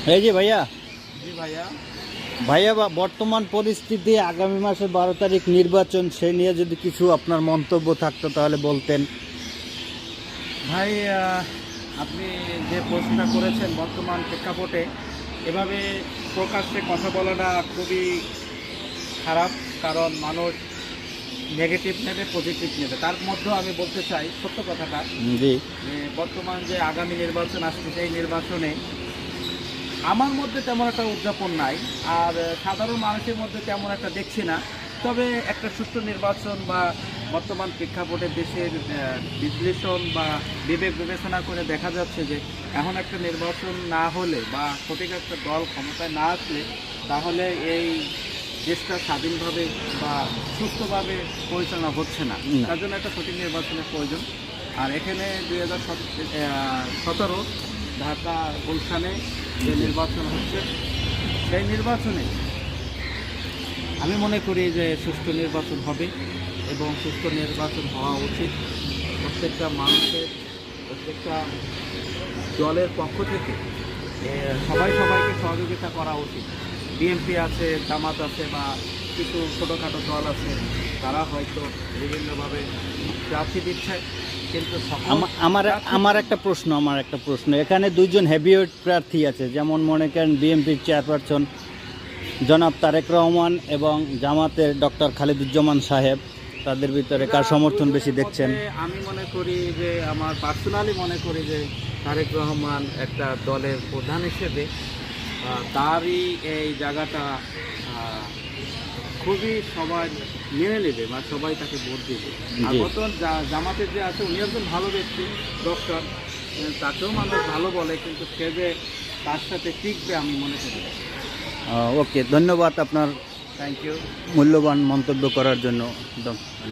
এই যে ভাইয়া, জি ভাইয়া। ভাইয়া বর্তমান পরিস্থিতি আগামী মাসে 12 তারিখ নির্বাচন, সে নিয়ে যদি কিছু আপনার মন্তব্য থাকতো তাহলে বলতেন। ভাই, আপনি যে প্রশ্নটা করেছেন বর্তমান প্রেক্ষাপটে এভাবে প্রকাশ্যে কথা বলাটা খুবই খারাপ, কারণ মানুষ নেগেটিভ নেবে, পজিটিভ নেবে। তার মধ্যেও আমি বলতে চাই সত্য কথাটা, জি। যে বর্তমান যে আগামী নির্বাচন আসছে সেই নির্বাচনে আমার মধ্যে তেমন একটা উদযাপন নাই, আর সাধারণ মানুষের মধ্যে তেমন একটা দেখছি না। তবে একটা সুষ্ঠু নির্বাচন বা বর্তমান প্রেক্ষাপটে দেশের বিশ্লেষণ বা বিবেক বিবেচনা করে দেখা যাচ্ছে যে এখন একটা নির্বাচন না হলে বা সঠিক একটা দল ক্ষমতায় না আসলে তাহলে এই দেশটা স্বাধীনভাবে বা সুস্থভাবে পরিচালনা হচ্ছে না। তার জন্য একটা সঠিক নির্বাচনের প্রয়োজন। আর এখানে 2017 ঢাকা গুলশানে যে নির্বাচন হচ্ছে সেই নির্বাচনে আমি মনে করি যে সুষ্ঠু নির্বাচন হবে এবং সুষ্ঠু নির্বাচন হওয়া উচিত। প্রত্যেকটা মানুষের, প্রত্যেকটা দলের পক্ষ থেকে সবাই সবাইকে সহযোগিতা করা উচিত। বিএনপি আছে, জামাত আছে বা কিছু ছোটোখাটো দল আছে, তারা হয়তো বিভিন্নভাবে প্রার্থী দিচ্ছে, কিন্তু আমার একটা প্রশ্ন, এখানে দুইজন হেভিওয়েট প্রার্থী আছে, যেমন মনে করেন বিএনপির চেয়ারপারসন জনাব তারেক রহমান এবং জামাতের ডক্টর খালেদুজ্জামান সাহেব, তাদের ভিতরে কার সমর্থন বেশি দেখছেন? আমি মনে করি যে, আমার পার্সোনালি মনে করি যে তারেক রহমান একটা দলের প্রধান হিসেবে তারই এই জায়গাটা খুবই সবাই মেনে নেবে বা সবাই তাকে ভোট দেবে। আর বর্তমান জামাতের যে আছে উনি একজন ভালো ব্যক্তি, ডক্টর, তাকেও মানুষ ভালো বলে, কিন্তু সে যে তার সাথে টিকবে আমি মনে করি। ওকে, ধন্যবাদ আপনার থ্যাংক ইউ মূল্যবান মন্তব্য করার জন্য।